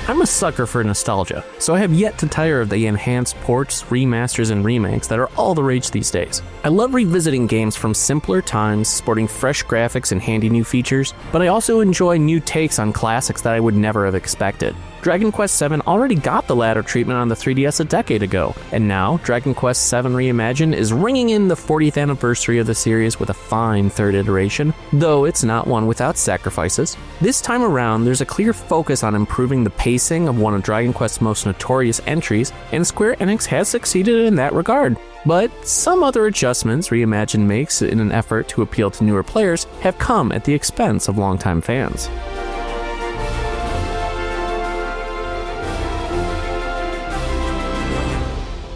I'm a sucker for nostalgia, so I have yet to tire of the enhanced ports, remasters, and remakes that are all the rage these days. I love revisiting games from simpler times, sporting fresh graphics and handy new features, but I also enjoy new takes on classics that I would never have expected. Dragon Quest VII already got the latter treatment on the 3DS a decade ago, and now Dragon Quest VII Reimagined is ringing in the 40th anniversary of the series with a fine third iteration, though it's not one without sacrifices. This time around, there's a clear focus on improving the pacing of one of Dragon Quest's most notorious entries, and Square Enix has succeeded in that regard. But some other adjustments Reimagined makes in an effort to appeal to newer players have come at the expense of longtime fans.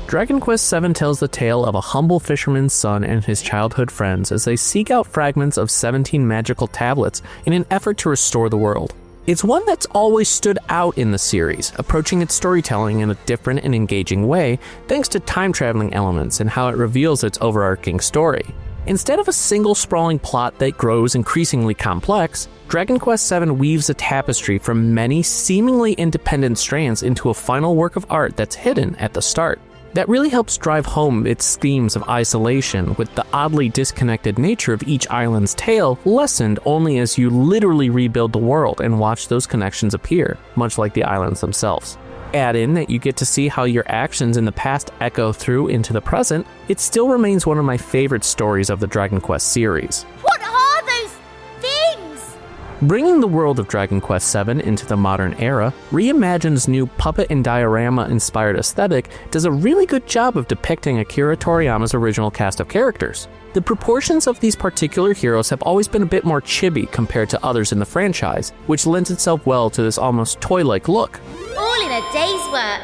Dragon Quest VII tells the tale of a humble fisherman's son and his childhood friends as they seek out fragments of 17 magical tablets in an effort to restore the world. It's one that's always stood out in the series, approaching its storytelling in a different and engaging way thanks to time-traveling elements and how it reveals its overarching story. Instead of a single sprawling plot that grows increasingly complex, Dragon Quest VII weaves a tapestry from many seemingly independent strands into a final work of art that's hidden at the start. That really helps drive home its themes of isolation, with the oddly disconnected nature of each island's tale lessened only as you literally rebuild the world and watch those connections appear, much like the islands themselves. Add in that you get to see how your actions in the past echo through into the present, it still remains one of my favorite stories of the Dragon Quest series. What are those things? Bringing the world of Dragon Quest VII into the modern era, Reimagined's new puppet and diorama-inspired aesthetic does a really good job of depicting Akira Toriyama's original cast of characters. The proportions of these particular heroes have always been a bit more chibi compared to others in the franchise, which lends itself well to this almost toy-like look. All in a day's work.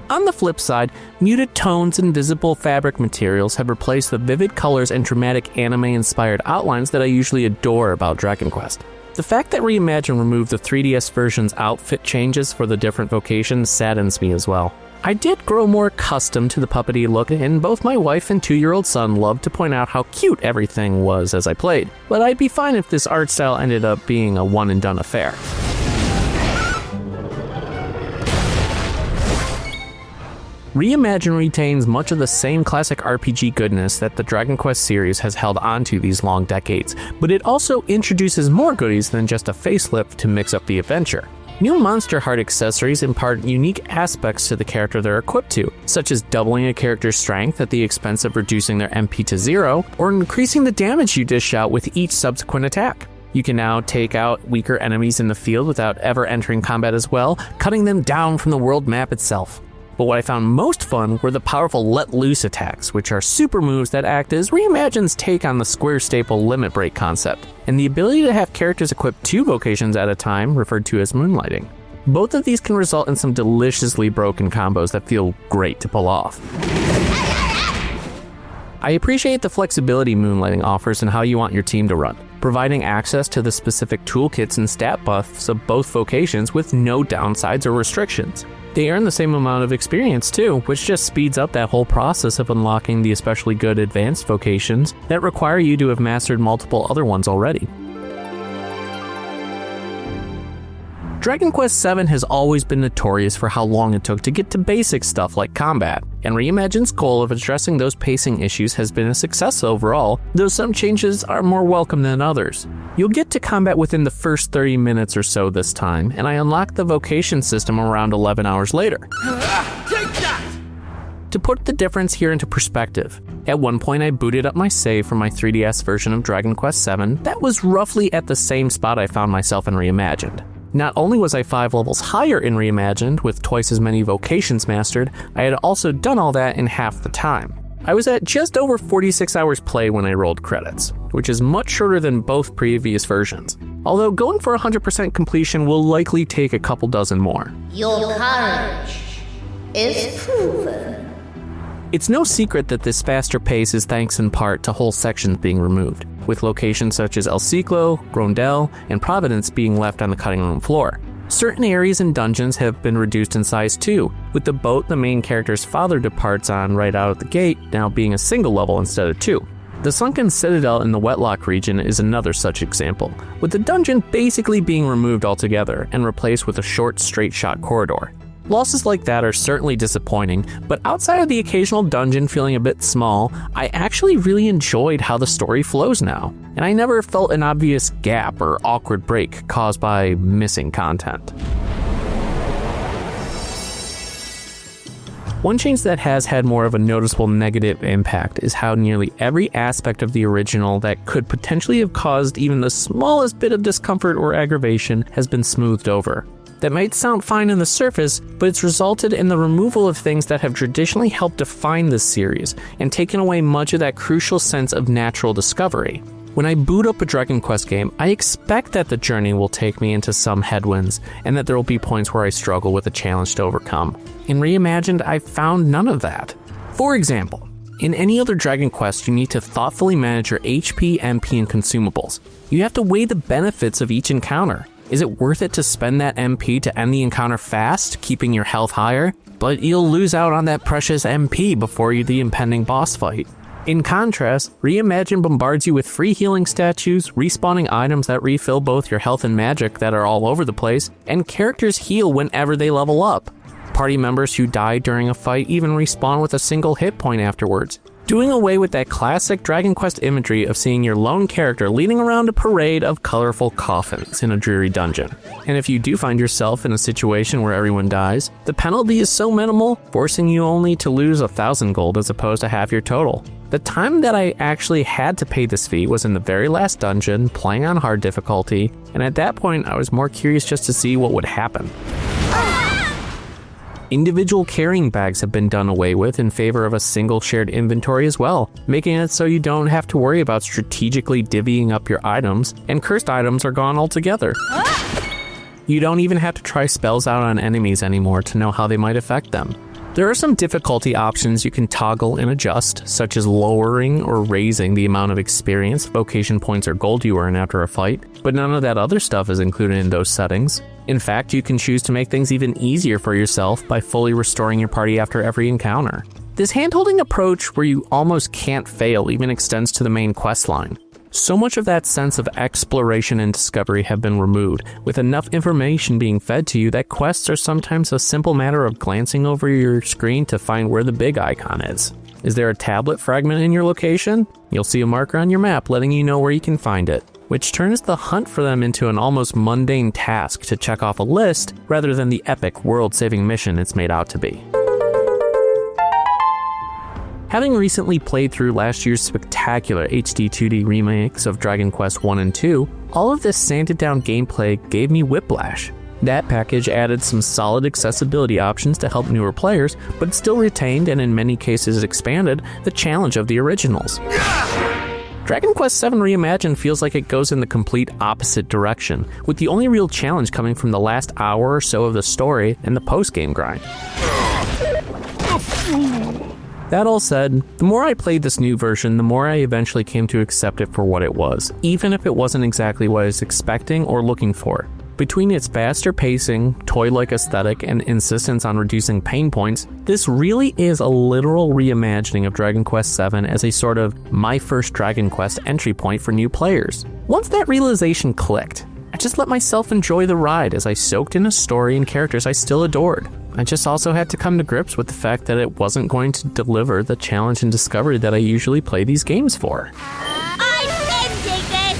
On the flip side, muted tones and visible fabric materials have replaced the vivid colors and dramatic anime-inspired outlines that I usually adore about Dragon Quest. The fact that Reimagined removed the 3DS version's outfit changes for the different vocations saddens me as well. I did grow more accustomed to the puppety look, and both my wife and 2-year-old son loved to point out how cute everything was as I played, but I'd be fine if this art style ended up being a one-and-done affair. Reimagined retains much of the same classic RPG goodness that the Dragon Quest series has held onto these long decades, but it also introduces more goodies than just a facelift to mix up the adventure. New Monster Heart accessories impart unique aspects to the character they're equipped to, such as doubling a character's strength at the expense of reducing their MP to 0, or increasing the damage you dish out with each subsequent attack. You can now take out weaker enemies in the field without ever entering combat as well, cutting them down from the world map itself. But what I found most fun were the powerful Let Loose attacks, which are super moves that act as Reimagined's take on the Square staple Limit Break concept, and the ability to have characters equip 2 vocations at a time, referred to as moonlighting. Both of these can result in some deliciously broken combos that feel great to pull off. I appreciate the flexibility moonlighting offers and how you want your team to run, providing access to the specific toolkits and stat buffs of both vocations with no downsides or restrictions. They earn the same amount of experience too, which just speeds up that whole process of unlocking the especially good advanced vocations that require you to have mastered multiple other ones already. Dragon Quest VII has always been notorious for how long it took to get to basic stuff like combat, and Reimagined's goal of addressing those pacing issues has been a success overall, though some changes are more welcome than others. You'll get to combat within the first 30 minutes or so this time, and I unlocked the vocation system around 11 hours later. Take that! To put the difference here into perspective, at one point I booted up my save from my 3DS version of Dragon Quest VII that was roughly at the same spot I found myself in Reimagined. Not only was I 5 levels higher in Reimagined with twice as many vocations mastered, I had also done all that in half the time. I was at just over 46 hours play when I rolled credits, which is much shorter than both previous versions. Although going for 100% completion will likely take a couple dozen more. Your courage is proven. It's no secret that this faster pace is thanks in part to whole sections being removed, with locations such as El Ciclo, Grondel, and Providence being left on the cutting room floor. Certain areas and dungeons have been reduced in size too, with the boat the main character's father departs on right out of the gate now being a single level instead of 2. The Sunken Citadel in the Wetlock region is another such example, with the dungeon basically being removed altogether and replaced with a short, straight-shot corridor. Losses like that are certainly disappointing, but outside of the occasional dungeon feeling a bit small, I actually really enjoyed how the story flows now, and I never felt an obvious gap or awkward break caused by missing content. One change that has had more of a noticeable negative impact is how nearly every aspect of the original that could potentially have caused even the smallest bit of discomfort or aggravation has been smoothed over. That might sound fine on the surface, but it's resulted in the removal of things that have traditionally helped define this series and taken away much of that crucial sense of natural discovery. When I boot up a Dragon Quest game, I expect that the journey will take me into some headwinds, and that there will be points where I struggle with a challenge to overcome. In Reimagined, I found none of that. For example, in any other Dragon Quest, you need to thoughtfully manage your HP, MP, and consumables. You have to weigh the benefits of each encounter. Is it worth it to spend that MP to end the encounter fast, keeping your health higher? But you'll lose out on that precious MP before the impending boss fight. In contrast, Reimagined bombards you with free healing statues, respawning items that refill both your health and magic that are all over the place, and characters heal whenever they level up. Party members who die during a fight even respawn with a single hit point afterwards, doing away with that classic Dragon Quest imagery of seeing your lone character leading around a parade of colorful coffins in a dreary dungeon. And if you do find yourself in a situation where everyone dies, the penalty is so minimal, forcing you only to lose 1,000 gold as opposed to half your total. The time that I actually had to pay this fee was in the very last dungeon, playing on hard difficulty, and at that point I was more curious just to see what would happen. Individual carrying bags have been done away with in favor of a single shared inventory as well, making it so you don't have to worry about strategically divvying up your items, and cursed items are gone altogether. You don't even have to try spells out on enemies anymore to know how they might affect them. There are some difficulty options you can toggle and adjust, such as lowering or raising the amount of experience, vocation points, or gold you earn after a fight, but none of that other stuff is included in those settings. In fact, you can choose to make things even easier for yourself by fully restoring your party after every encounter. This hand-holding approach, where you almost can't fail, even extends to the main questline. So much of that sense of exploration and discovery have been removed, with enough information being fed to you that quests are sometimes a simple matter of glancing over your screen to find where the big icon is. Is there a tablet fragment in your location? You'll see a marker on your map letting you know where you can find it, which turns the hunt for them into an almost mundane task to check off a list rather than the epic world-saving mission it's made out to be. Having recently played through last year's spectacular HD 2D remakes of Dragon Quest I and II, all of this sanded down gameplay gave me whiplash. That package added some solid accessibility options to help newer players, but still retained, and in many cases expanded, the challenge of the originals. Dragon Quest VII Reimagined feels like it goes in the complete opposite direction, with the only real challenge coming from the last hour or so of the story and the post-game grind. That all said, the more I played this new version, the more I eventually came to accept it for what it was, even if it wasn't exactly what I was expecting or looking for. Between its faster pacing, toy-like aesthetic, and insistence on reducing pain points, this really is a literal reimagining of Dragon Quest VII as a sort of my first Dragon Quest entry point for new players. Once that realization clicked, I just let myself enjoy the ride as I soaked in a story and characters I still adored. I just also had to come to grips with the fact that it wasn't going to deliver the challenge and discovery that I usually play these games for. I'm ending this!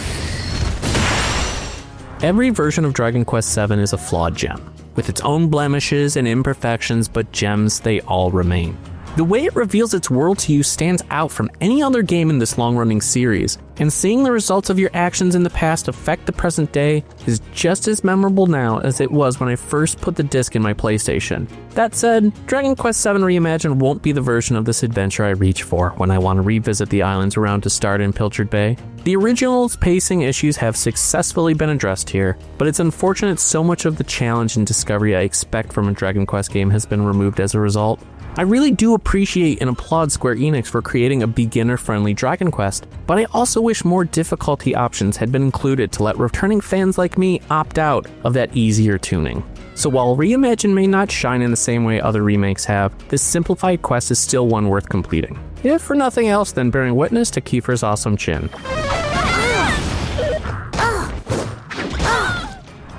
Every version of Dragon Quest VII is a flawed gem, with its own blemishes and imperfections, but gems they all remain. The way it reveals its world to you stands out from any other game in this long-running series, and seeing the results of your actions in the past affect the present day is just as memorable now as it was when I first put the disc in my PlayStation. That said, Dragon Quest VII Reimagined won't be the version of this adventure I reach for when I want to revisit the islands around Estard and Pilchard Bay. The original's pacing issues have successfully been addressed here, but it's unfortunate so much of the challenge and discovery I expect from a Dragon Quest game has been removed as a result. I really do appreciate and applaud Square Enix for creating a beginner-friendly Dragon Quest, but I also wish more difficulty options had been included to let returning fans like me opt out of that easier tuning. So while Reimagined may not shine in the same way other remakes have, this simplified quest is still one worth completing. if for nothing else than bearing witness to Keifer's awesome chin.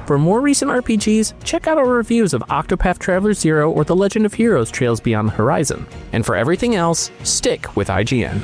For more recent RPGs, check out our reviews of Octopath Traveler 0 or The Legend of Heroes Trails Beyond the Horizon. And for everything else, stick with IGN.